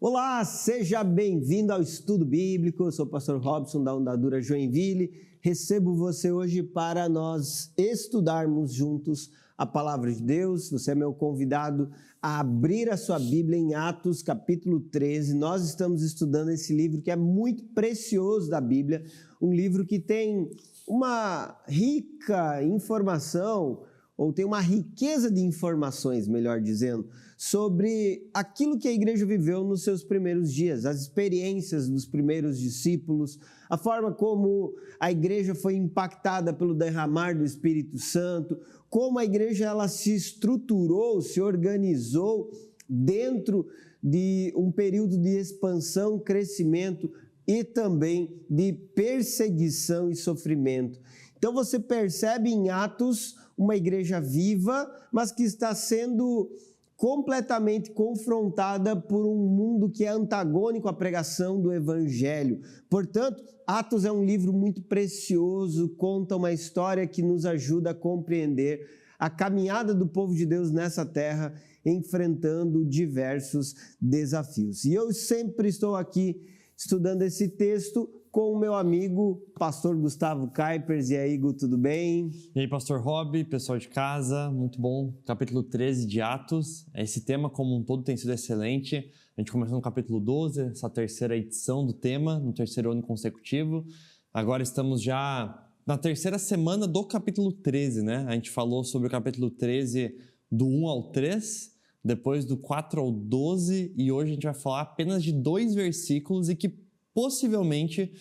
Olá, seja bem-vindo ao Estudo Bíblico. Eu sou o pastor Robson da Ondadura Joinville. Recebo você hoje para nós estudarmos juntos a Palavra de Deus. Você é meu convidado a abrir a sua Bíblia em Atos, capítulo 13. Nós estamos estudando esse livro que é muito precioso da Bíblia, um livro que tem uma rica informação, ou tem uma riqueza de informações, melhor dizendo, sobre aquilo que a igreja viveu nos seus primeiros dias, as experiências dos primeiros discípulos, a forma como a igreja foi impactada pelo derramar do Espírito Santo, como a igreja ela se estruturou, se organizou dentro de um período de expansão, crescimento e também de perseguição e sofrimento. Então você percebe em Atos uma igreja viva, mas que está sendo completamente confrontada por um mundo que é antagônico à pregação do Evangelho. Portanto, Atos é um livro muito precioso, conta uma história que nos ajuda a compreender a caminhada do povo de Deus nessa terra, enfrentando diversos desafios. E eu sempre estou aqui estudando esse texto com o meu amigo, pastor Gustavo Kuipers. E aí, Gu, tudo bem? E aí, pastor Rob, pessoal de casa, muito bom. Capítulo 13 de Atos, esse tema como um todo tem sido excelente. A gente começou no capítulo 12, essa terceira edição do tema, no terceiro ano consecutivo. Agora estamos já na terceira semana do capítulo 13, né? A gente falou sobre o capítulo 13 do 1 ao 3, depois do 4 ao 12, e hoje a gente vai falar apenas de 2 versículos e que possivelmente,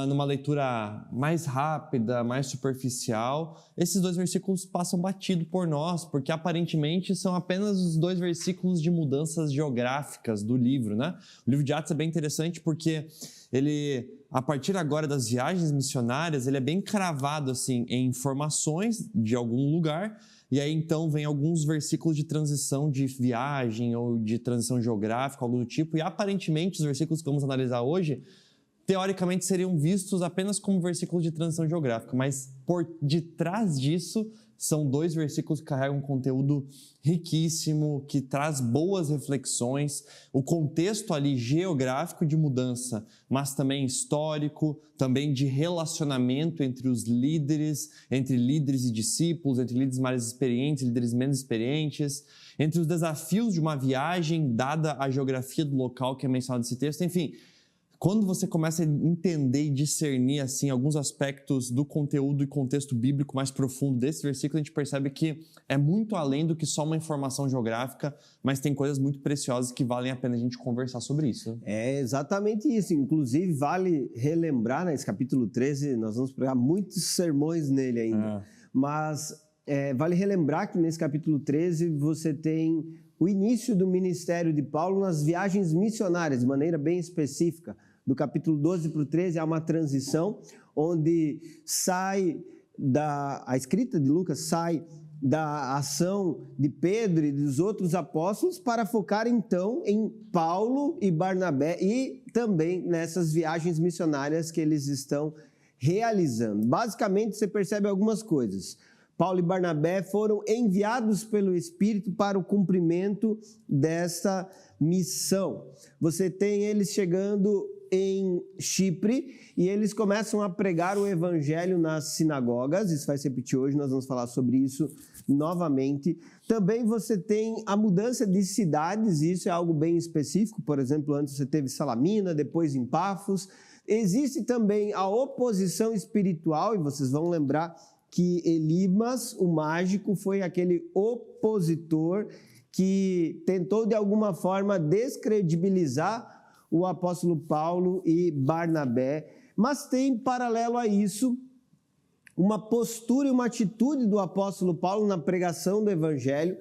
numa leitura mais rápida, mais superficial, esses 2 versículos passam batido por nós, porque aparentemente são apenas os 2 versículos de mudanças geográficas do livro, né? O livro de Atos é bem interessante porque ele, a partir agora das viagens missionárias, ele é bem cravado assim, em informações de algum lugar, e aí então vem alguns versículos de transição de viagem ou de transição geográfica, algo do tipo, e aparentemente os versículos que vamos analisar hoje, teoricamente seriam vistos apenas como versículos de transição geográfica, mas por detrás disso são 2 versículos que carregam um conteúdo riquíssimo, que traz boas reflexões, o contexto ali geográfico de mudança, mas também histórico, também de relacionamento entre os líderes, entre líderes e discípulos, entre líderes mais experientes e líderes menos experientes, entre os desafios de uma viagem, dada a geografia do local que é mencionado nesse texto, enfim. Quando você começa a entender e discernir assim, alguns aspectos do conteúdo e contexto bíblico mais profundo desse versículo, a gente percebe que é muito além do que só uma informação geográfica, mas tem coisas muito preciosas que valem a pena a gente conversar sobre isso. É exatamente isso. Inclusive, vale relembrar, nesse capítulo 13, nós vamos pregar muitos sermões nele ainda, mas vale relembrar que nesse capítulo 13 você tem o início do ministério de Paulo nas viagens missionárias, de maneira bem específica. Do capítulo 12 para o 13 há uma transição onde a escrita de Lucas sai da ação de Pedro e dos outros apóstolos para focar então em Paulo e Barnabé e também nessas viagens missionárias que eles estão realizando. Basicamente você percebe algumas coisas. Paulo e Barnabé foram enviados pelo Espírito para o cumprimento dessa missão. Você tem eles chegando em Chipre e eles começam a pregar o evangelho nas sinagogas. Isso vai se repetir hoje, nós vamos falar sobre isso novamente. Também você tem a mudança de cidades, e isso é algo bem específico. Por exemplo, antes você teve Salamina, depois em Pafos. Existe também a oposição espiritual, e vocês vão lembrar que Elimas, o mágico, foi aquele opositor que tentou de alguma forma descredibilizar o apóstolo Paulo e Barnabé, mas tem paralelo a isso uma postura e uma atitude do apóstolo Paulo na pregação do evangelho,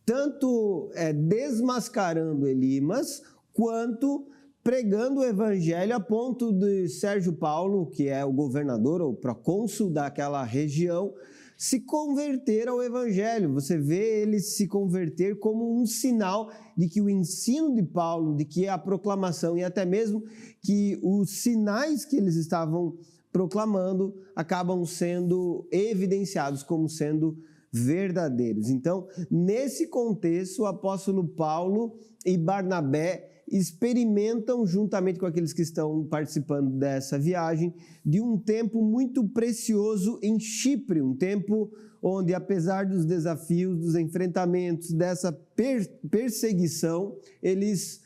tanto desmascarando Elimas, quanto pregando o evangelho a ponto de Sérgio Paulo, que é o governador ou procônsul daquela região, se converter ao evangelho. Você vê ele se converter como um sinal de que o ensino de Paulo, de que a proclamação e até mesmo que os sinais que eles estavam proclamando acabam sendo evidenciados como sendo verdadeiros. Então, nesse contexto, o apóstolo Paulo e Barnabé experimentam, juntamente com aqueles que estão participando dessa viagem, de um tempo muito precioso em Chipre, um tempo onde, apesar dos desafios, dos enfrentamentos, dessa perseguição, eles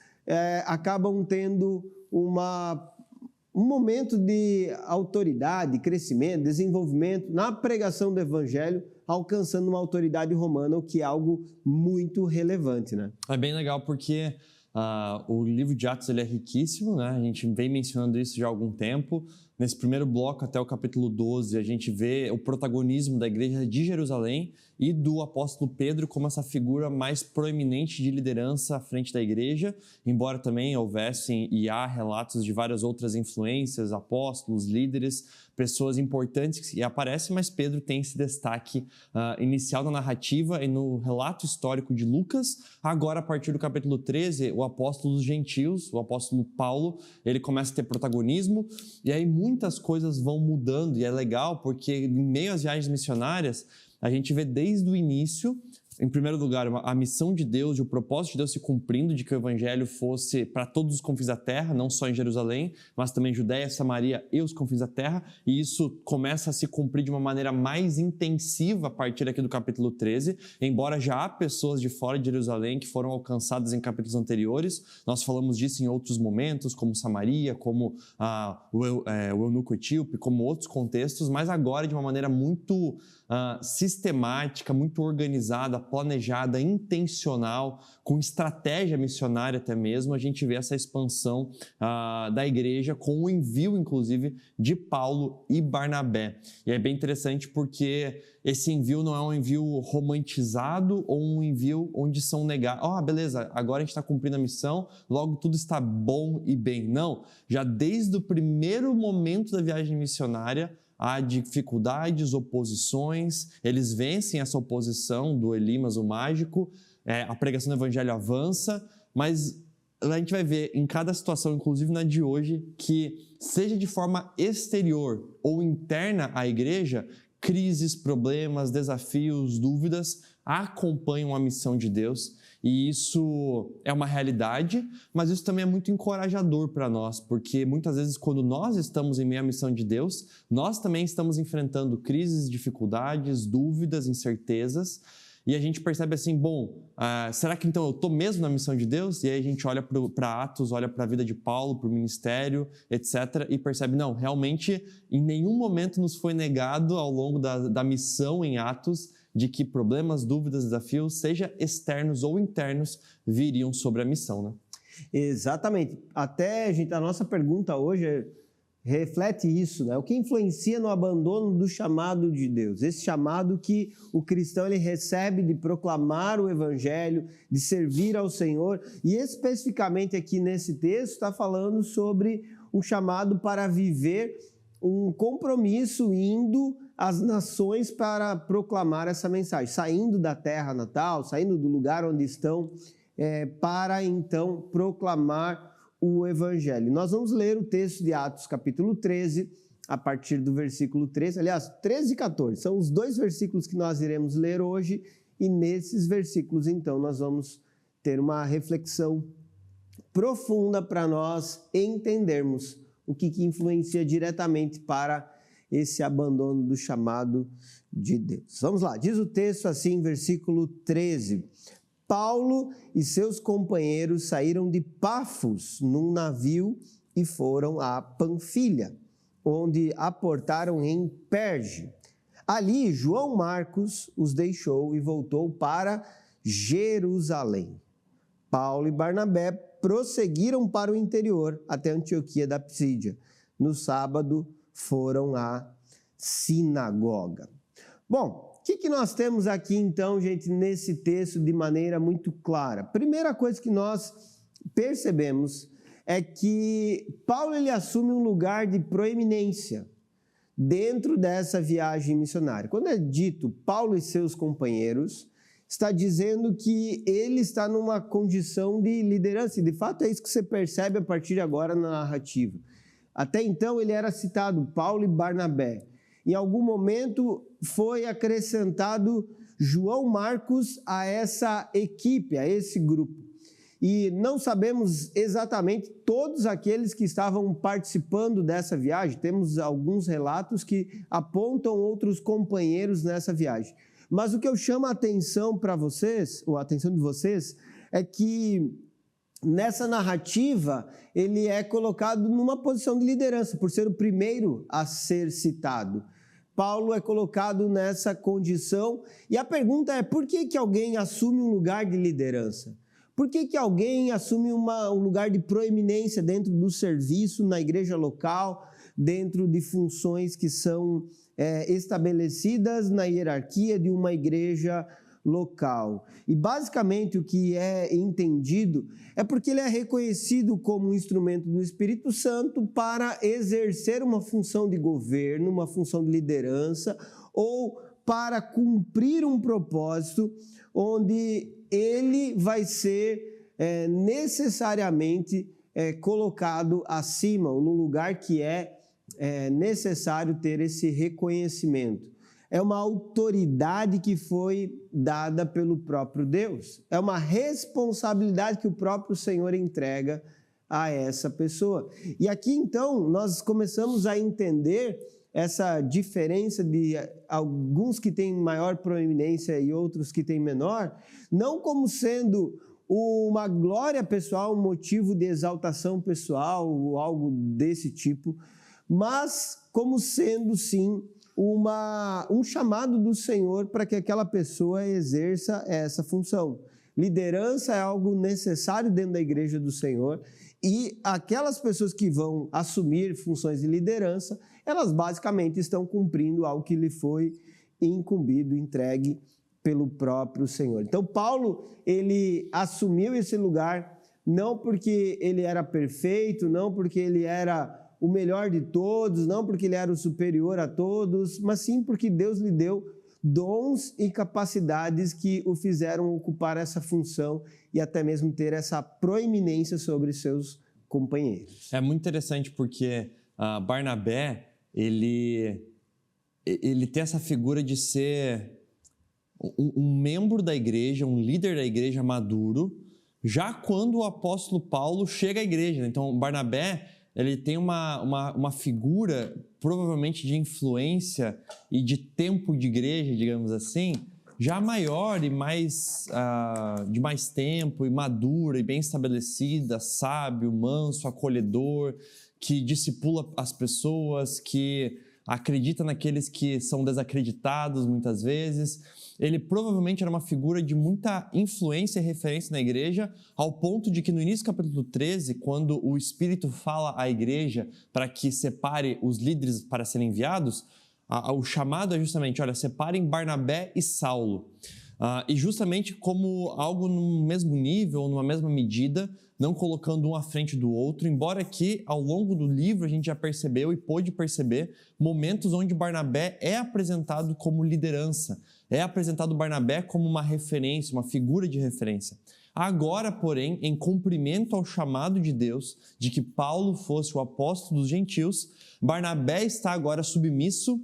acabam tendo um momento de autoridade, crescimento, desenvolvimento na pregação do Evangelho, alcançando uma autoridade romana, o que é algo muito relevante, né? É bem legal porque o livro de Atos ele é riquíssimo, né? A gente vem mencionando isso já há algum tempo. Nesse primeiro bloco, até o capítulo 12, a gente vê o protagonismo da igreja de Jerusalém e do apóstolo Pedro como essa figura mais proeminente de liderança à frente da igreja, embora também houvessem e há relatos de várias outras influências, apóstolos, líderes, pessoas importantes que aparecem, mas Pedro tem esse destaque inicial na narrativa e no relato histórico de Lucas. Agora, a partir do capítulo 13, o apóstolo dos gentios, o apóstolo Paulo, ele começa a ter protagonismo, e aí muitas coisas vão mudando, e é legal porque em meio às viagens missionárias, a gente vê desde o início, em primeiro lugar, a missão de Deus e o propósito de Deus se cumprindo, de que o evangelho fosse para todos os confins da terra, não só em Jerusalém, mas também Judéia, Samaria e os confins da terra, e isso começa a se cumprir de uma maneira mais intensiva a partir aqui do capítulo 13, embora já há pessoas de fora de Jerusalém que foram alcançadas em capítulos anteriores, nós falamos disso em outros momentos, como Samaria, como o eunuco etíope, como outros contextos, mas agora de uma maneira muito sistemática, muito organizada, planejada, intencional, com estratégia missionária até mesmo, a gente vê essa expansão da igreja com o envio, inclusive, de Paulo e Barnabé. E é bem interessante porque esse envio não é um envio romantizado ou um envio onde são negados. Beleza, agora a gente está cumprindo a missão, logo tudo está bom e bem. Não, já desde o primeiro momento da viagem missionária, há dificuldades, oposições, eles vencem essa oposição do Elimas, o mágico, a pregação do evangelho avança, mas a gente vai ver em cada situação, inclusive na de hoje, que seja de forma exterior ou interna à igreja, crises, problemas, desafios, dúvidas acompanham a missão de Deus, e isso é uma realidade, mas isso também é muito encorajador para nós, porque muitas vezes quando nós estamos em meio à missão de Deus, nós também estamos enfrentando crises, dificuldades, dúvidas, incertezas, e a gente percebe assim, será que então eu estou mesmo na missão de Deus? E aí a gente olha para Atos, olha para a vida de Paulo, para o ministério, etc. E percebe, não, realmente em nenhum momento nos foi negado ao longo da missão em Atos de que problemas, dúvidas, desafios, seja externos ou internos, viriam sobre a missão, né? Exatamente. Até, a nossa pergunta hoje reflete isso, né? O que influencia no abandono do chamado de Deus? Esse chamado que o cristão ele recebe de proclamar o evangelho, de servir ao Senhor, e especificamente aqui nesse texto está falando sobre um chamado para viver um compromisso indo às nações para proclamar essa mensagem, saindo da terra natal, saindo do lugar onde estão, para então proclamar o Evangelho. Nós vamos ler o texto de Atos, capítulo 13, a partir do versículo 13, aliás, 13 e 14, são os dois versículos que nós iremos ler hoje, e nesses versículos, então, nós vamos ter uma reflexão profunda para nós entendermos o que influencia diretamente para esse abandono do chamado de Deus. Vamos lá, diz o texto assim, versículo 13. Paulo e seus companheiros saíram de Pafos num navio e foram a Panfilha, onde aportaram em Perge. Ali, João Marcos os deixou e voltou para Jerusalém. Paulo e Barnabé prosseguiram para o interior até Antioquia da Psídia. No sábado, foram à sinagoga. Bom, o que nós temos aqui, então, gente, nesse texto de maneira muito clara? Primeira coisa que nós percebemos é que Paulo ele assume um lugar de proeminência dentro dessa viagem missionária. Quando é dito Paulo e seus companheiros, está dizendo que ele está numa condição de liderança, e de fato é isso que você percebe a partir de agora na narrativa. Até então ele era citado Paulo e Barnabé. Em algum momento foi acrescentado João Marcos a essa equipe, a esse grupo. e não sabemos exatamente todos aqueles que estavam participando dessa viagem. Temos alguns relatos que apontam outros companheiros nessa viagem. Mas o que eu chamo a atenção para vocês, ou a atenção de vocês, é que nessa narrativa ele é colocado numa posição de liderança, por ser o primeiro a ser citado. Paulo é colocado nessa condição, e a pergunta é: por que alguém assume um lugar de liderança? Por que alguém assume um lugar de proeminência dentro do serviço, na igreja local, dentro de funções que são estabelecidas na hierarquia de uma igreja local? E basicamente o que é entendido é porque ele é reconhecido como um instrumento do Espírito Santo para exercer uma função de governo, uma função de liderança, ou para cumprir um propósito onde ele vai ser necessariamente colocado acima, ou num lugar que é necessário ter esse reconhecimento. É uma autoridade que foi dada pelo próprio Deus. É uma responsabilidade que o próprio Senhor entrega a essa pessoa. E aqui, então, nós começamos a entender essa diferença de alguns que têm maior proeminência e outros que têm menor, não como sendo uma glória pessoal, um motivo de exaltação pessoal ou algo desse tipo, mas como sendo, sim, um chamado do Senhor para que aquela pessoa exerça essa função. Liderança é algo necessário dentro da igreja do Senhor, e aquelas pessoas que vão assumir funções de liderança, elas basicamente estão cumprindo algo que lhe foi incumbido, entregue pelo próprio Senhor. Então Paulo, ele assumiu esse lugar não porque ele era perfeito, não porque ele era o melhor de todos, não porque ele era o superior a todos, mas sim porque Deus lhe deu dons e capacidades que o fizeram ocupar essa função e até mesmo ter essa proeminência sobre seus companheiros. É muito interessante porque Barnabé, ele tem essa figura de ser um membro da igreja, um líder da igreja maduro, já quando o apóstolo Paulo chega à igreja. Então, Barnabé, ele tem uma figura, provavelmente de influência e de tempo de igreja, digamos assim, já maior e de mais tempo, e madura, e bem estabelecida, sábio, manso, acolhedor, que discipula as pessoas, que acredita naqueles que são desacreditados muitas vezes. Ele provavelmente era uma figura de muita influência e referência na igreja, ao ponto de que no início do capítulo 13, quando o Espírito fala à igreja para que separe os líderes para serem enviados, o chamado é justamente: olha, separem Barnabé e Saulo. E justamente como algo no mesmo nível, numa mesma medida, não colocando um à frente do outro, embora que ao longo do livro a gente já percebeu e pôde perceber momentos onde Barnabé é apresentado como liderança, é apresentado Barnabé como uma referência, uma figura de referência. Agora, porém, em cumprimento ao chamado de Deus, de que Paulo fosse o apóstolo dos gentios, Barnabé está agora submisso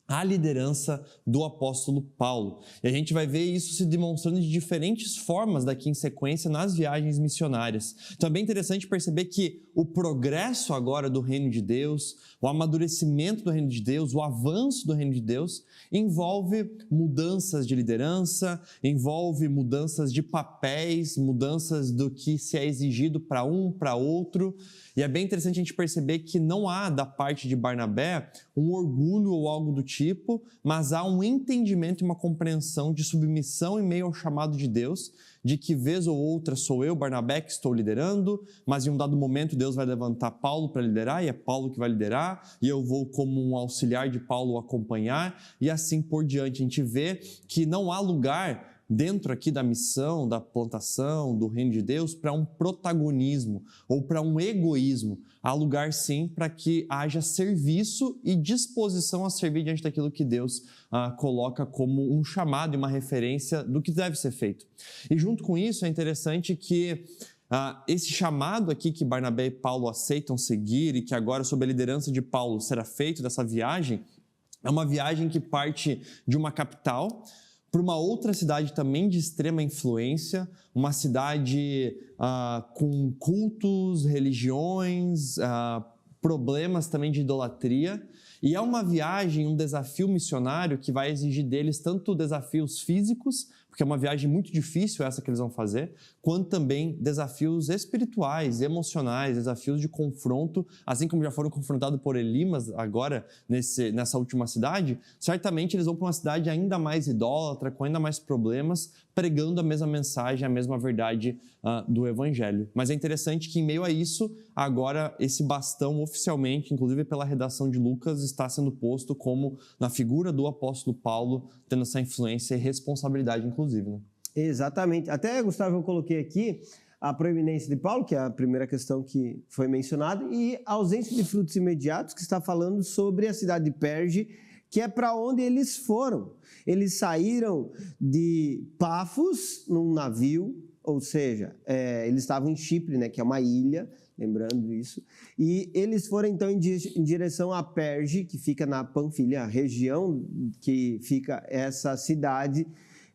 à liderança do apóstolo Paulo. E a gente vai ver isso se demonstrando de diferentes formas daqui em sequência nas viagens missionárias. Então é bem interessante perceber que o progresso agora do reino de Deus, o amadurecimento do reino de Deus, o avanço do reino de Deus, envolve mudanças de liderança, envolve mudanças de papéis, mudanças do que se é exigido para um, para outro. E é bem interessante a gente perceber que não há da parte de Barnabé um orgulho ou algo do tipo, mas há um entendimento e uma compreensão de submissão em meio ao chamado de Deus, de que vez ou outra sou eu, Barnabé, que estou liderando, mas em um dado momento Deus vai levantar Paulo para liderar, e é Paulo que vai liderar, e eu vou como um auxiliar de Paulo acompanhar, e assim por diante. A gente vê que não há lugar dentro aqui da missão, da plantação, do reino de Deus, para um protagonismo ou para um egoísmo. Há lugar, sim, para que haja serviço e disposição a servir diante daquilo que Deus coloca como um chamado e uma referência do que deve ser feito. E junto com isso, é interessante que esse chamado aqui que Barnabé e Paulo aceitam seguir e que agora, sob a liderança de Paulo, será feito dessa viagem, é uma viagem que parte de uma capital para uma outra cidade também de extrema influência, uma cidade com cultos, religiões, problemas também de idolatria. E é uma viagem, um desafio missionário que vai exigir deles tanto desafios físicos, porque é uma viagem muito difícil essa que eles vão fazer, quanto também desafios espirituais, emocionais, desafios de confronto, assim como já foram confrontados por Elimas agora nessa última cidade, certamente eles vão para uma cidade ainda mais idólatra, com ainda mais problemas, pregando a mesma mensagem, a mesma verdade do Evangelho. Mas é interessante que em meio a isso, agora esse bastão oficialmente, inclusive pela redação de Lucas, está sendo posto como na figura do apóstolo Paulo, tendo essa influência e responsabilidade, inclusive. Né? Exatamente. Até, Gustavo, eu coloquei aqui a proeminência de Paulo, que é a primeira questão que foi mencionada, e a ausência de frutos imediatos, que está falando sobre a cidade de Perge, que é para onde eles foram. Eles saíram de Pafos num navio, ou seja, eles estavam em Chipre, né, que é uma ilha, lembrando isso, e eles foram então em direção a Perge, que fica na Panfilha, a região que fica essa cidade,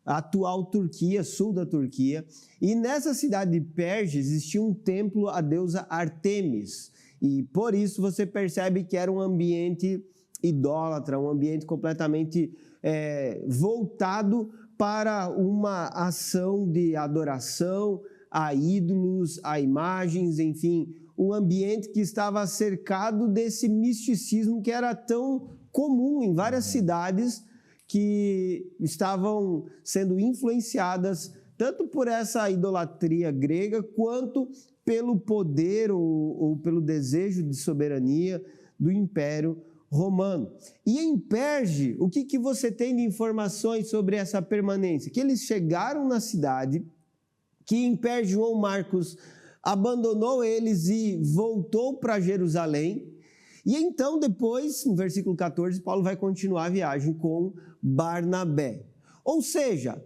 a atual Turquia, sul da Turquia, e nessa cidade de Perge existia um templo à deusa Artemis, e por isso você percebe que era um ambiente idólatra, um ambiente completamente voltado para uma ação de adoração a ídolos, a imagens, enfim, um ambiente que estava cercado desse misticismo que era tão comum em várias cidades que estavam sendo influenciadas tanto por essa idolatria grega quanto pelo poder ou pelo desejo de soberania do Império Romano. E em Perge, o que você tem de informações sobre essa permanência? Que eles chegaram na cidade, que em Perge João Marcos abandonou eles e voltou para Jerusalém. E então depois, no versículo 14, Paulo vai continuar a viagem com Barnabé. Ou seja,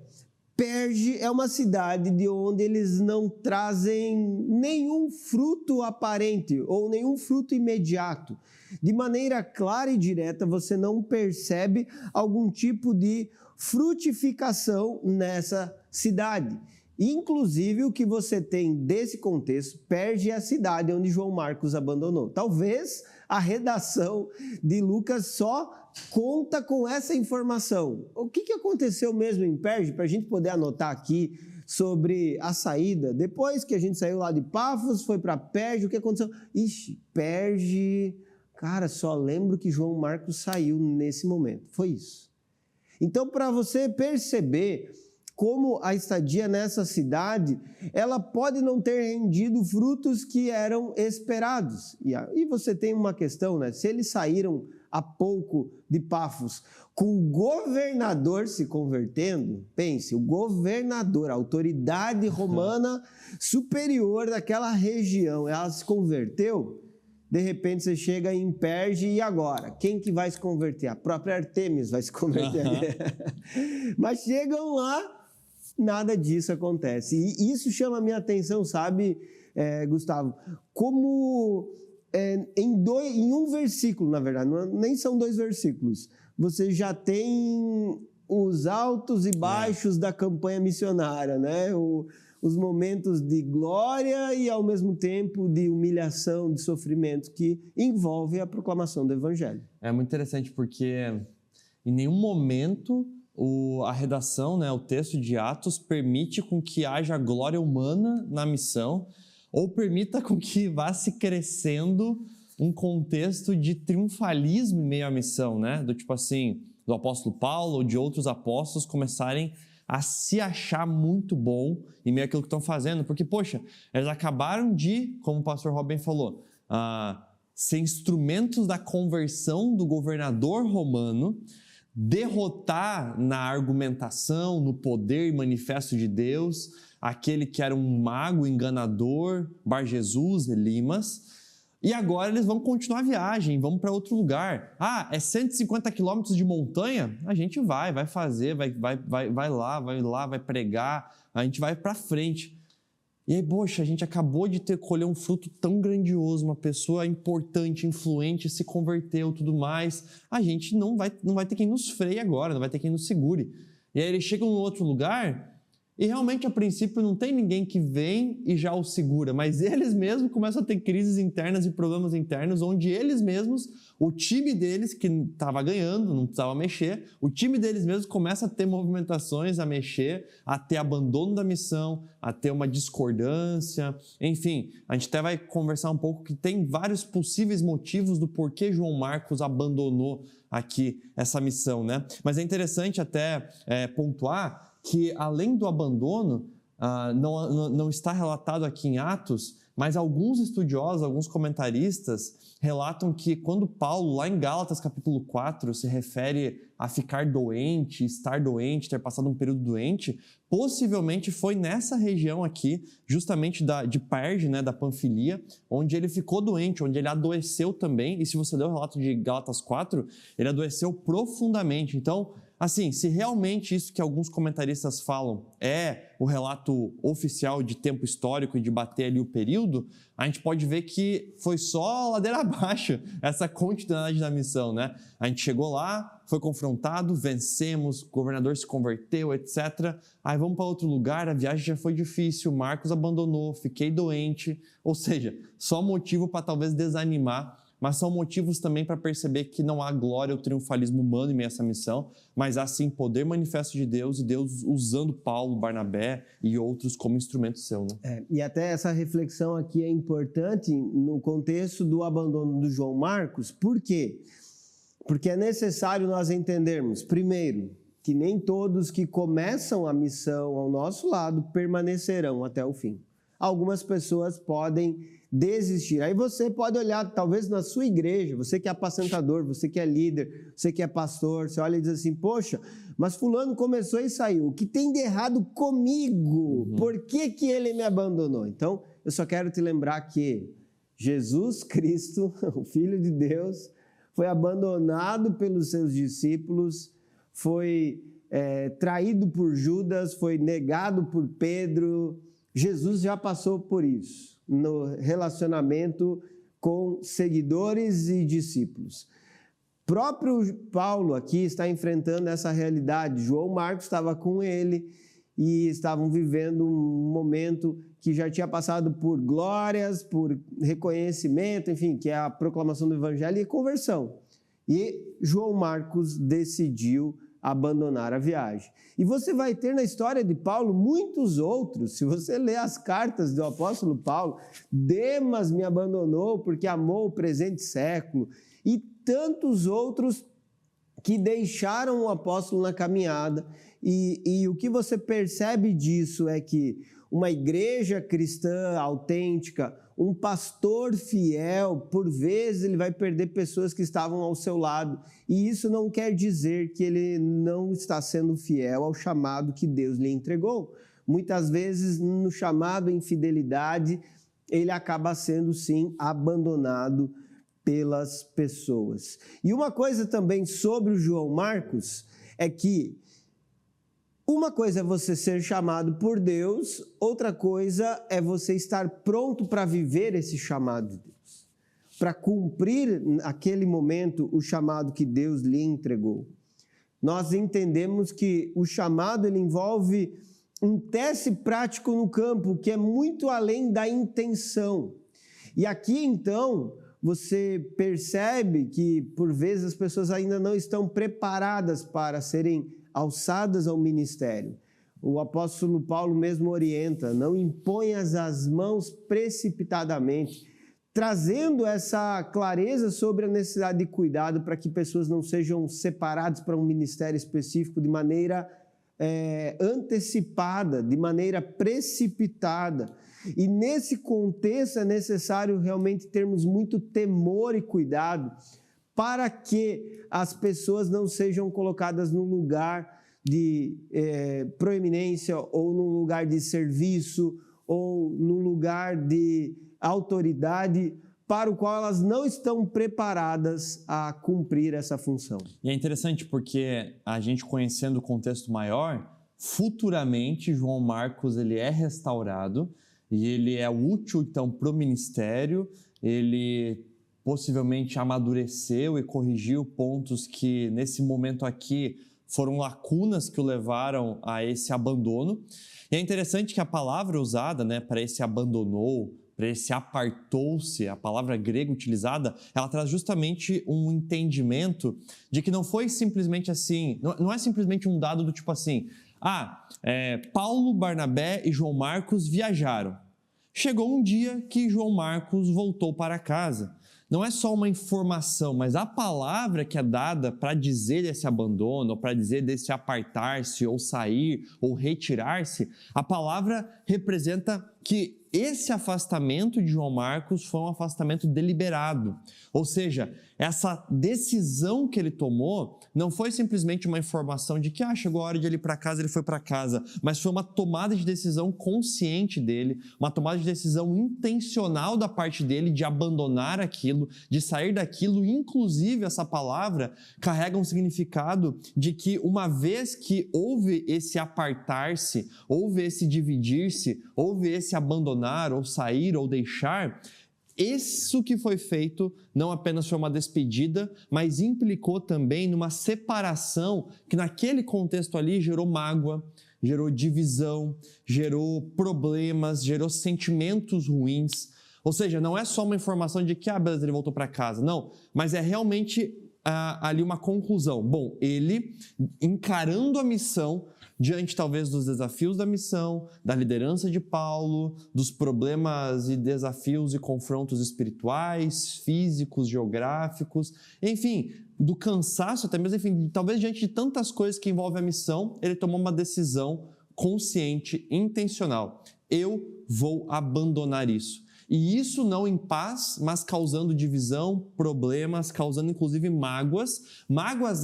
Perge é uma cidade de onde eles não trazem nenhum fruto aparente ou nenhum fruto imediato. De maneira clara e direta, você não percebe algum tipo de frutificação nessa cidade. Inclusive, o que você tem desse contexto, Perge é a cidade onde João Marcos abandonou. Talvez a redação de Lucas só conta com essa informação. O que aconteceu mesmo em Perge, para a gente poder anotar aqui sobre a saída? Depois que a gente saiu lá de Pafos, foi para Perge, o que aconteceu? Ixi, Perge, cara, só lembro que João Marcos saiu nesse momento. Foi isso. Então, para você perceber como a estadia nessa cidade, ela pode não ter rendido frutos que eram esperados. E você tem uma questão, né? Se eles saíram há pouco de Pafos com o governador se convertendo, pense, o governador, a autoridade romana superior daquela região, ela se converteu, de repente você chega em Perge e agora? Quem que vai se converter? A própria Artemis vai se converter. Mas chegam lá, nada disso acontece. E isso chama a minha atenção, sabe, Gustavo? Como em um versículo, na verdade, nem são 2 versículos, você já tem os altos e baixos da campanha missionária, né? Os momentos de glória e, ao mesmo tempo, de humilhação, de sofrimento que envolve a proclamação do Evangelho. É muito interessante porque em nenhum momento a redação, né, o texto de Atos, permite com que haja glória humana na missão ou permita com que vá se crescendo um contexto de triunfalismo em meio à missão, né? Do tipo assim, do apóstolo Paulo ou de outros apóstolos começarem a se achar muito bom em meio àquilo que estão fazendo. Porque, poxa, eles acabaram de, como o pastor Robin falou, ser instrumentos da conversão do governador romano, derrotar na argumentação, no poder manifesto de Deus, aquele que era um mago enganador, Bar Jesus, Elimas, e agora eles vão continuar a viagem, vão para outro lugar. É 150 quilômetros de montanha? A gente vai fazer, vai lá, vai pregar, a gente vai para frente. E aí, poxa, a gente acabou de colher um fruto tão grandioso, uma pessoa importante, influente, se converteu, tudo mais. A gente não vai ter quem nos freie agora, não vai ter quem nos segure. E aí eles chegam em outro lugar e realmente, a princípio, não tem ninguém que vem e já os segura, mas eles mesmos começam a ter crises internas e problemas internos, onde eles mesmos, o time deles, que estava ganhando, não precisava mexer, o time deles mesmos começa a ter movimentações, a mexer, a ter abandono da missão, a ter uma discordância, enfim, a gente até vai conversar um pouco que tem vários possíveis motivos do porquê João Marcos abandonou aqui essa missão, né? Mas é interessante até pontuar que, além do abandono, não está relatado aqui em Atos, mas alguns estudiosos, alguns comentaristas relatam que quando Paulo, lá em Gálatas capítulo 4, se refere a ficar doente, estar doente, ter passado um período doente, possivelmente foi nessa região aqui, justamente de Perge, né, da Panfilia, onde ele ficou doente, onde ele adoeceu também, e se você ler o relato de Gálatas 4, ele adoeceu profundamente. Então, assim, se realmente isso que alguns comentaristas falam é o relato oficial de tempo histórico e de bater ali o período, a gente pode ver que foi só ladeira abaixo essa continuidade da missão, né? A gente chegou lá, foi confrontado, vencemos, o governador se converteu, etc. Aí vamos para outro lugar, a viagem já foi difícil, Marcos abandonou, fiquei doente. Ou seja, só motivo para talvez desanimar, mas são motivos também para perceber que não há glória ou triunfalismo humano em meio a essa missão, mas há sim poder manifesto de Deus e Deus usando Paulo, Barnabé e outros como instrumento seu, né? E até essa reflexão aqui é importante no contexto do abandono do João Marcos. Por quê? Porque é necessário nós entendermos, primeiro, que nem todos que começam a missão ao nosso lado permanecerão até o fim. Algumas pessoas podem desistir. Aí você pode olhar, talvez na sua igreja, você que é apacentador, você que é líder, você que é pastor, você olha e diz assim, poxa, mas fulano começou e saiu, o que tem de errado comigo? Por que que ele me abandonou? Então, eu só quero te lembrar que Jesus Cristo, o Filho de Deus, foi abandonado pelos seus discípulos, foi traído por Judas, foi negado por Pedro. Jesus já passou por isso no relacionamento com seguidores e discípulos. Próprio Paulo aqui está enfrentando essa realidade. João Marcos estava com ele e estavam vivendo um momento que já tinha passado por glórias, por reconhecimento, enfim, que é a proclamação do evangelho e conversão. E João Marcos decidiu abandonar a viagem. E você vai ter na história de Paulo muitos outros. Se você ler as cartas do apóstolo Paulo, Demas me abandonou porque amou o presente século, e tantos outros que deixaram o apóstolo na caminhada. E o que você percebe disso é que uma igreja cristã autêntica, um pastor fiel, por vezes ele vai perder pessoas que estavam ao seu lado. E isso não quer dizer que ele não está sendo fiel ao chamado que Deus lhe entregou. Muitas vezes, no chamado à infidelidade, ele acaba sendo, sim, abandonado pelas pessoas. E uma coisa também sobre o João Marcos é que uma coisa é você ser chamado por Deus, outra coisa é você estar pronto para viver esse chamado de Deus, para cumprir naquele momento o chamado que Deus lhe entregou. Nós entendemos que o chamado ele envolve um teste prático no campo, que é muito além da intenção. E aqui, então, você percebe que, por vezes, as pessoas ainda não estão preparadas para serem alçadas ao ministério. O apóstolo Paulo mesmo orienta, não imponhas as mãos precipitadamente, trazendo essa clareza sobre a necessidade de cuidado para que pessoas não sejam separadas para um ministério específico de maneira antecipada, de maneira precipitada. E nesse contexto é necessário realmente termos muito temor e cuidado para que as pessoas não sejam colocadas num lugar de proeminência ou num lugar de serviço ou num lugar de autoridade para o qual elas não estão preparadas a cumprir essa função. E é interessante porque a gente conhecendo o contexto maior, futuramente João Marcos ele é restaurado e ele é útil então para o ministério, ele possivelmente amadureceu e corrigiu pontos que nesse momento aqui foram lacunas que o levaram a esse abandono. E é interessante que a palavra usada, né, para esse abandonou, para esse apartou-se, a palavra grega utilizada, ela traz justamente um entendimento de que não foi simplesmente assim, não é simplesmente um dado do tipo assim, Paulo, Barnabé e João Marcos viajaram. Chegou um dia que João Marcos voltou para casa. Não é só uma informação, mas a palavra que é dada para dizer desse abandono, ou para dizer desse apartar-se, ou sair, ou retirar-se, a palavra representa que esse afastamento de João Marcos foi um afastamento deliberado. Ou seja, essa decisão que ele tomou não foi simplesmente uma informação de que chegou a hora de ele ir para casa, ele foi para casa, mas foi uma tomada de decisão consciente dele, uma tomada de decisão intencional da parte dele de abandonar aquilo, de sair daquilo. Inclusive, essa palavra carrega um significado de que uma vez que houve esse apartar-se, houve esse dividir-se, houve esse abandonar ou sair ou deixar, isso que foi feito não apenas foi uma despedida, mas implicou também numa separação que naquele contexto ali gerou mágoa, gerou divisão, gerou problemas, gerou sentimentos ruins. Ou seja, não é só uma informação de que, beleza, ele voltou para casa. Não, mas é realmente ali uma conclusão. Bom, ele encarando a missão, diante talvez dos desafios da missão, da liderança de Paulo, dos problemas e desafios e confrontos espirituais, físicos, geográficos, enfim, do cansaço até mesmo, enfim, talvez diante de tantas coisas que envolvem a missão, ele tomou uma decisão consciente, intencional. Eu vou abandonar isso. E isso não em paz, mas causando divisão, problemas, causando inclusive mágoas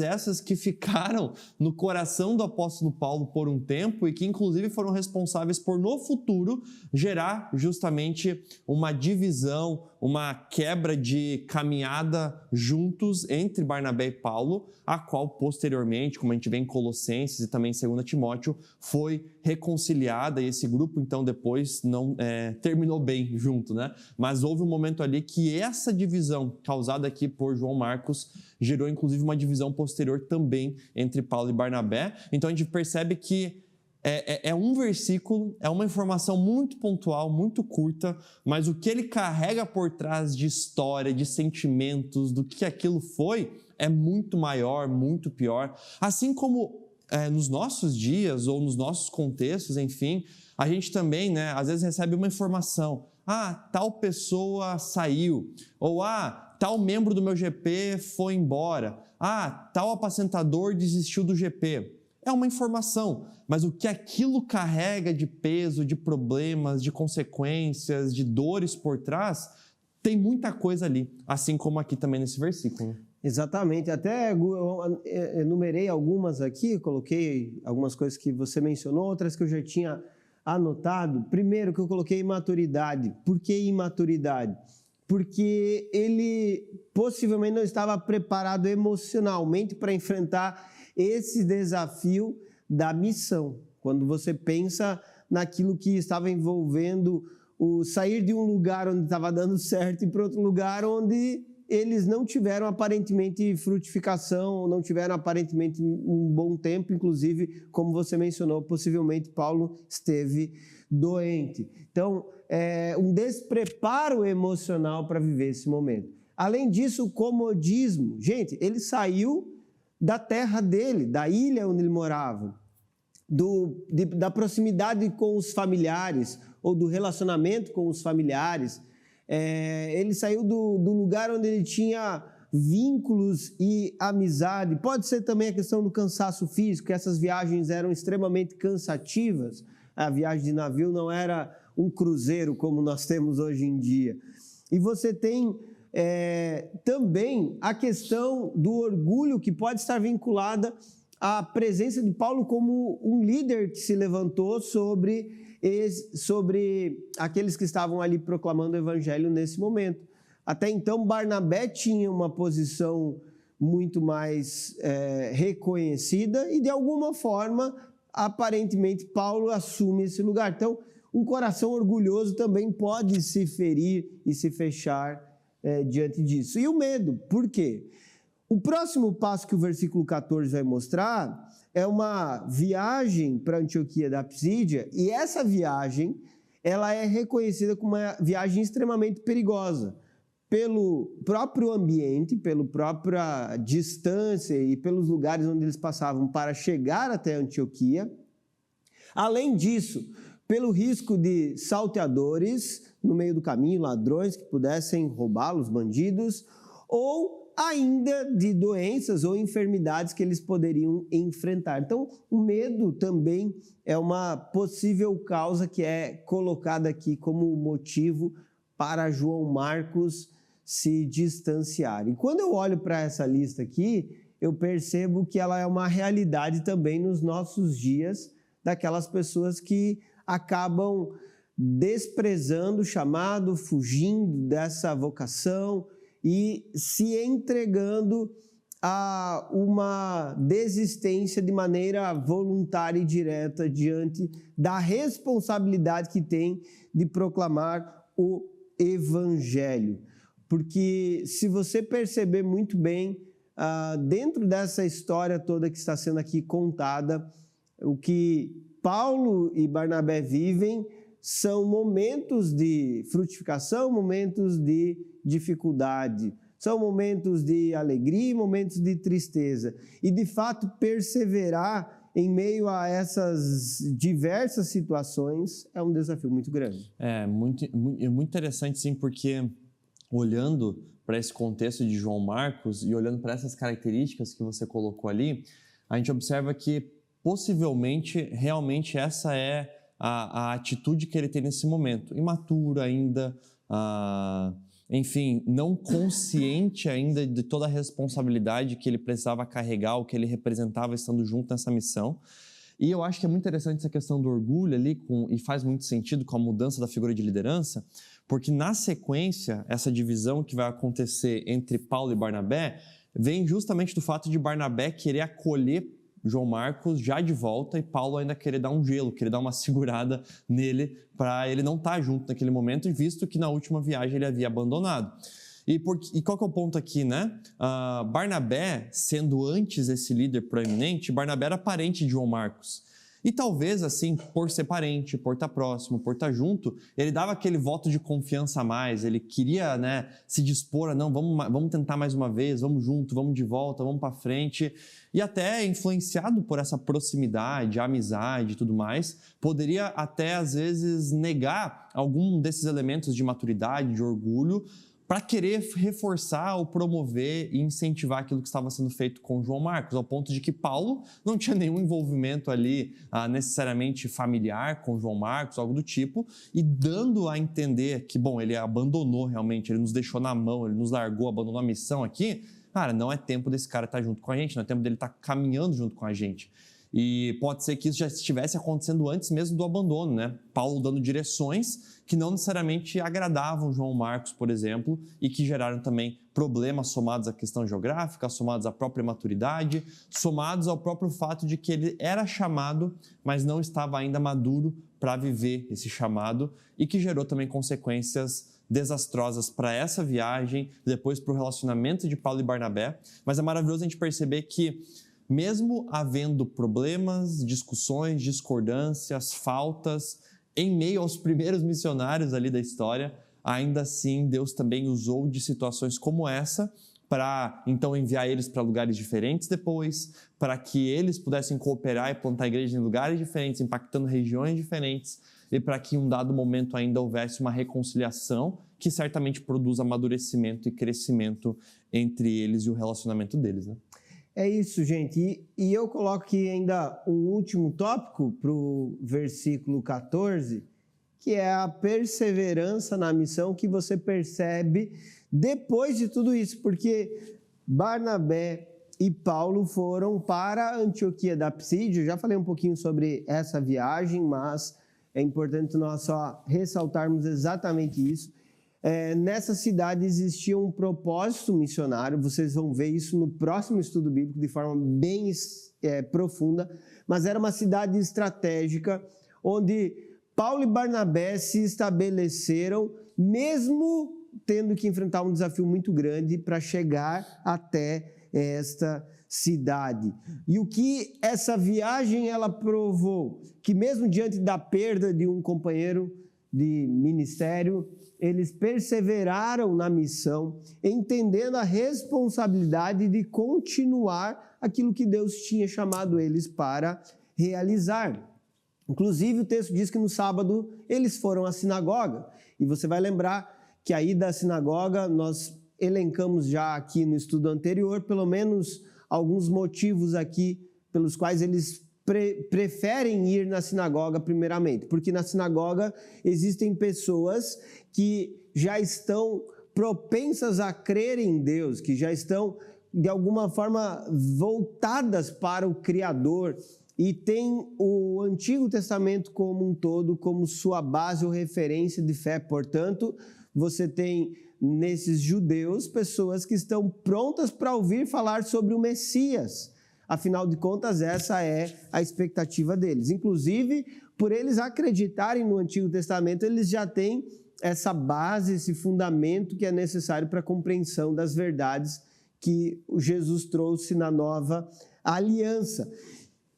essas que ficaram no coração do apóstolo Paulo por um tempo e que inclusive foram responsáveis por no futuro gerar justamente uma divisão, uma quebra de caminhada juntos entre Barnabé e Paulo, a qual posteriormente, como a gente vê em Colossenses e também em 2 Timóteo, foi reconciliada e esse grupo então depois não terminou bem junto, né? Mas houve um momento ali que essa divisão causada aqui por João Marcos gerou inclusive uma divisão posterior também entre Paulo e Barnabé. Então a gente percebe que é um versículo, é uma informação muito pontual, muito curta, mas o que ele carrega por trás de história, de sentimentos, do que aquilo foi, é muito maior, muito pior. Assim como nos nossos dias ou nos nossos contextos, enfim, a gente também, né, às vezes recebe uma informação, tal pessoa saiu, ou tal membro do meu GP foi embora, tal apacentador desistiu do GP. É uma informação, mas o que aquilo carrega de peso, de problemas, de consequências, de dores por trás, tem muita coisa ali, assim como aqui também nesse versículo. Exatamente, até eu enumerei algumas aqui, coloquei algumas coisas que você mencionou, outras que eu já tinha anotado. Primeiro que eu coloquei imaturidade. Por que imaturidade? Porque ele possivelmente não estava preparado emocionalmente para enfrentar esse desafio da missão. Quando você pensa naquilo que estava envolvendo o sair de um lugar onde estava dando certo e para outro lugar onde eles não tiveram aparentemente frutificação, não tiveram aparentemente um bom tempo, inclusive, como você mencionou, possivelmente Paulo esteve doente. Então, um despreparo emocional para viver esse momento. Além disso, o comodismo. Gente, ele saiu da terra dele, da ilha onde ele morava, da proximidade com os familiares, ou do relacionamento com os familiares. Ele saiu do lugar onde ele tinha vínculos e amizade. Pode ser também a questão do cansaço físico, que essas viagens eram extremamente cansativas. A viagem de navio não era um cruzeiro como nós temos hoje em dia. E você tem também a questão do orgulho, que pode estar vinculada à presença de Paulo como um líder que se levantou sobre aqueles que estavam ali proclamando o evangelho nesse momento. Até então, Barnabé tinha uma posição muito mais reconhecida e, de alguma forma, aparentemente, Paulo assume esse lugar. Então, um coração orgulhoso também pode se ferir e se fechar diante disso. E o medo, por quê? O próximo passo que o versículo 14 vai mostrar é uma viagem para Antioquia da Psídia, e essa viagem ela é reconhecida como uma viagem extremamente perigosa, pelo próprio ambiente, pela própria distância e pelos lugares onde eles passavam para chegar até Antioquia. Além disso, pelo risco de salteadores no meio do caminho, ladrões que pudessem roubá-los, bandidos, ou ainda de doenças ou enfermidades que eles poderiam enfrentar. Então, o medo também é uma possível causa que é colocada aqui como motivo para João Marcos se distanciar. E quando eu olho para essa lista aqui, eu percebo que ela é uma realidade também nos nossos dias, daquelas pessoas que acabam desprezando o chamado, fugindo dessa vocação e se entregando a uma desistência de maneira voluntária e direta diante da responsabilidade que tem de proclamar o Evangelho. Porque se você perceber muito bem, dentro dessa história toda que está sendo aqui contada, o que Paulo e Barnabé vivem são momentos de frutificação, momentos de dificuldade, são momentos de alegria e momentos de tristeza. E, de fato, perseverar em meio a essas diversas situações é um desafio muito grande. É muito interessante, sim, porque olhando para esse contexto de João Marcos e olhando para essas características que você colocou ali, a gente observa que possivelmente, realmente, essa é a atitude que ele tem nesse momento. Imaturo ainda, enfim, não consciente ainda de toda a responsabilidade que ele precisava carregar, o que ele representava estando junto nessa missão. E eu acho que é muito interessante essa questão do orgulho ali, e faz muito sentido com a mudança da figura de liderança, porque na sequência, essa divisão que vai acontecer entre Paulo e Barnabé vem justamente do fato de Barnabé querer acolher João Marcos já de volta e Paulo ainda querer dar um gelo, querer dar uma segurada nele para ele não estar junto naquele momento, visto que na última viagem ele havia abandonado. E qual que é o ponto aqui, né? Barnabé, sendo antes esse líder proeminente, Barnabé era parente de João Marcos. E talvez, assim, por ser parente, por estar próximo, por estar junto, ele dava aquele voto de confiança a mais, ele queria, né, se dispor a, não, vamos tentar mais uma vez, vamos junto, vamos de volta, vamos para frente. E até influenciado por essa proximidade, amizade e tudo mais, poderia até, às vezes, negar algum desses elementos de maturidade, de orgulho, para querer reforçar ou promover e incentivar aquilo que estava sendo feito com João Marcos, ao ponto de que Paulo não tinha nenhum envolvimento ali necessariamente familiar com João Marcos, algo do tipo, e dando a entender que, bom, ele abandonou realmente, ele nos deixou na mão, ele nos largou, abandonou a missão aqui. Cara, não é tempo desse cara estar junto com a gente, não é tempo dele estar caminhando junto com a gente. E pode ser que isso já estivesse acontecendo antes mesmo do abandono, né? Paulo dando direções que não necessariamente agradavam João Marcos, por exemplo, e que geraram também problemas somados à questão geográfica, somados à própria maturidade, somados ao próprio fato de que ele era chamado, mas não estava ainda maduro para viver esse chamado, e que gerou também consequências desastrosas para essa viagem, depois para o relacionamento de Paulo e Barnabé. Mas é maravilhoso a gente perceber que, mesmo havendo problemas, discussões, discordâncias, faltas, em meio aos primeiros missionários ali da história, ainda assim Deus também usou de situações como essa para então enviar eles para lugares diferentes depois, para que eles pudessem cooperar e plantar igrejas em lugares diferentes, impactando regiões diferentes, e para que em um dado momento ainda houvesse uma reconciliação que certamente produz amadurecimento e crescimento entre eles e o relacionamento deles, né? É isso, gente. E eu coloco aqui ainda um último tópico para o versículo 14, que é a perseverança na missão que você percebe depois de tudo isso, porque Barnabé e Paulo foram para Antioquia da Psídia. Eu já falei um pouquinho sobre essa viagem, mas é importante nós só ressaltarmos exatamente isso. Nessa cidade existia um propósito missionário, vocês vão ver isso no próximo estudo bíblico de forma bem profunda, mas era uma cidade estratégica onde Paulo e Barnabé se estabeleceram, mesmo tendo que enfrentar um desafio muito grande para chegar até esta cidade. E o que essa viagem ela provou? Que mesmo diante da perda de um companheiro de ministério, eles perseveraram na missão, entendendo a responsabilidade de continuar aquilo que Deus tinha chamado eles para realizar. Inclusive, o texto diz que no sábado eles foram à sinagoga. E você vai lembrar que aí da sinagoga nós elencamos já aqui no estudo anterior, pelo menos alguns motivos aqui pelos quais eles preferem ir na sinagoga primeiramente. Porque na sinagoga existem pessoas que já estão propensas a crer em Deus, que já estão, de alguma forma, voltadas para o Criador e tem o Antigo Testamento como um todo como sua base ou referência de fé. Portanto, você tem nesses judeus pessoas que estão prontas para ouvir falar sobre o Messias. Afinal de contas, essa é a expectativa deles. Inclusive, por eles acreditarem no Antigo Testamento, eles já têm essa base, esse fundamento que é necessário para a compreensão das verdades que Jesus trouxe na nova aliança.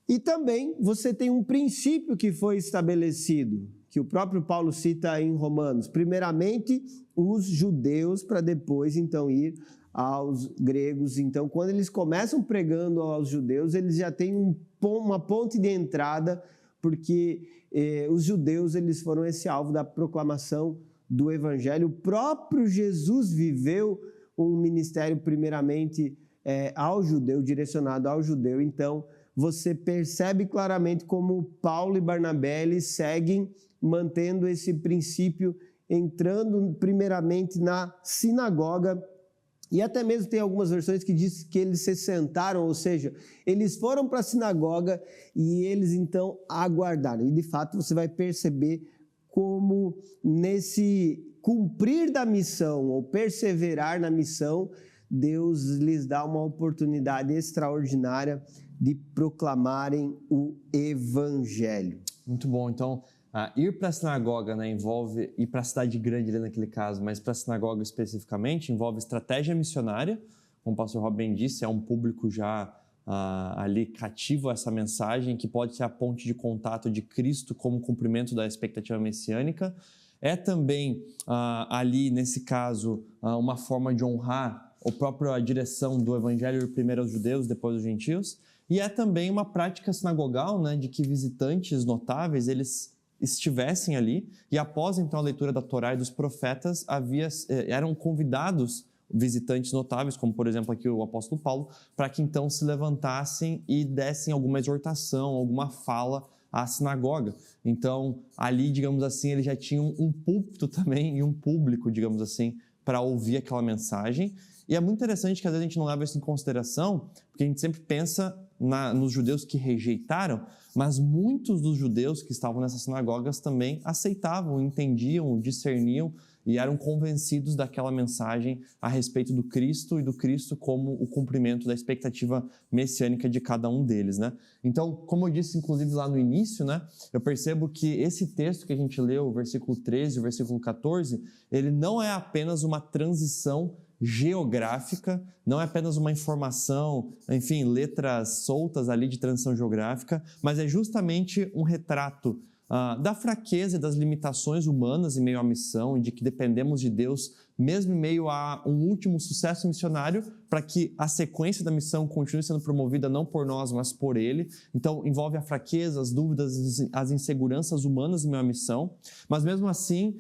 E também você tem um princípio que foi estabelecido, que o próprio Paulo cita em Romanos. Primeiramente, os judeus, para depois, então, ir aos gregos. Então, quando eles começam pregando aos judeus, eles já têm uma ponte de entrada, porque os judeus eles foram esse alvo da proclamação do Evangelho. O próprio Jesus viveu um ministério, primeiramente, ao judeu, direcionado ao judeu. Então, você percebe claramente como Paulo e Barnabé eles seguem mantendo esse princípio, entrando primeiramente na sinagoga, e até mesmo tem algumas versões que diz que eles se sentaram, ou seja, eles foram para a sinagoga e eles então aguardaram. E de fato você vai perceber como nesse cumprir da missão ou perseverar na missão, Deus lhes dá uma oportunidade extraordinária de proclamarem o Evangelho. Muito bom. Então, ir para a sinagoga, né, envolve ir para a cidade grande ali naquele caso, mas para a sinagoga especificamente envolve estratégia missionária, como o pastor Robin disse, é um público já ali cativo a essa mensagem, que pode ser a ponte de contato de Cristo como cumprimento da expectativa messiânica. É também ali, nesse caso, uma forma de honrar a própria direção do evangelho primeiro aos judeus, depois aos gentios. E é também uma prática sinagogal, né, de que visitantes notáveis, eles estivessem ali e após então a leitura da Torá e dos profetas eram convidados visitantes notáveis, como por exemplo aqui o apóstolo Paulo, para que então se levantassem e dessem alguma exortação, alguma fala à sinagoga. Então ali, digamos assim, eles já tinham um púlpito também e um público, digamos assim, para ouvir aquela mensagem. E é muito interessante que às vezes a gente não leva isso em consideração, porque a gente sempre pensa nos judeus que rejeitaram, mas muitos dos judeus que estavam nessas sinagogas também aceitavam, entendiam, discerniam e eram convencidos daquela mensagem a respeito do Cristo e do Cristo como o cumprimento da expectativa messiânica de cada um deles, né? Então, como eu disse, inclusive, lá no início, né, eu percebo que esse texto que a gente leu, o versículo 13 e o versículo 14, ele não é apenas uma transição geográfica, não é apenas uma informação, enfim, letras soltas ali de transição geográfica, mas é justamente um retrato da fraqueza e das limitações humanas em meio à missão e de que dependemos de Deus, mesmo em meio a um último sucesso missionário, para que a sequência da missão continue sendo promovida não por nós, mas por Ele. Então, envolve a fraqueza, as dúvidas, as inseguranças humanas em meio à missão, mas mesmo assim,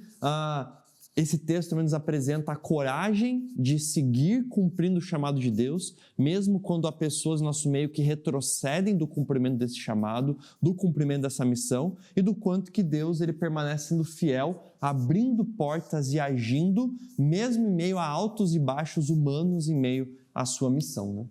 esse texto também nos apresenta a coragem de seguir cumprindo o chamado de Deus, mesmo quando há pessoas no nosso meio que retrocedem do cumprimento desse chamado, do cumprimento dessa missão, e do quanto que Deus ele permanece sendo fiel, abrindo portas e agindo, mesmo em meio a altos e baixos humanos em meio à sua missão, né?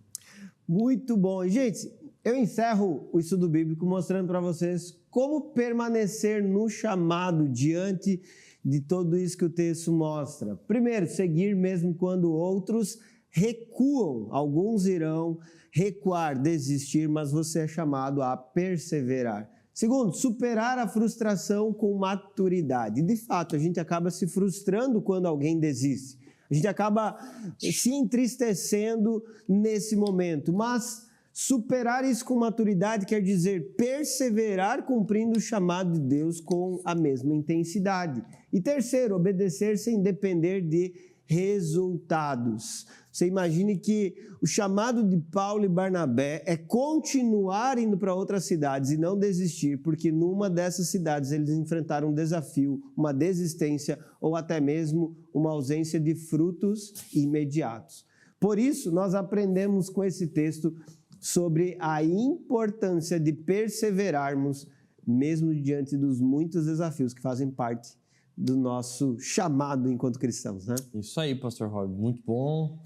Muito bom. Gente, eu encerro o estudo bíblico mostrando para vocês como permanecer no chamado diante de tudo isso que o texto mostra. Primeiro, seguir mesmo quando outros recuam. Alguns irão recuar, desistir, mas você é chamado a perseverar. Segundo, superar a frustração com maturidade. De fato, a gente acaba se frustrando quando alguém desiste. A gente acaba se entristecendo nesse momento, mas superar isso com maturidade quer dizer perseverar cumprindo o chamado de Deus com a mesma intensidade. E terceiro, obedecer sem depender de resultados. Você imagine que o chamado de Paulo e Barnabé é continuar indo para outras cidades e não desistir, porque numa dessas cidades eles enfrentaram um desafio, uma desistência ou até mesmo uma ausência de frutos imediatos. Por isso, nós aprendemos com esse texto sobre a importância de perseverarmos, mesmo diante dos muitos desafios que fazem parte do nosso chamado enquanto cristãos, né? Isso aí, Pastor Rob, muito bom.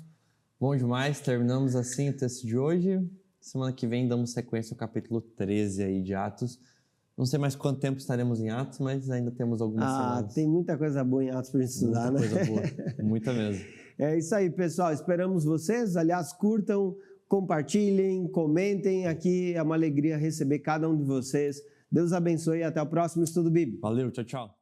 Bom demais, terminamos assim o texto de hoje. Semana que vem damos sequência ao capítulo 13 aí de Atos. Não sei mais quanto tempo estaremos em Atos, mas ainda temos algumas semanas. Tem muita coisa boa em Atos para a gente estudar, muita né? Coisa boa, muita mesmo. É isso aí, pessoal. Esperamos vocês. Aliás, curtam, compartilhem, comentem. Aqui é uma alegria receber cada um de vocês. Deus abençoe e até o próximo Estudo Bíblico. Valeu, tchau, tchau.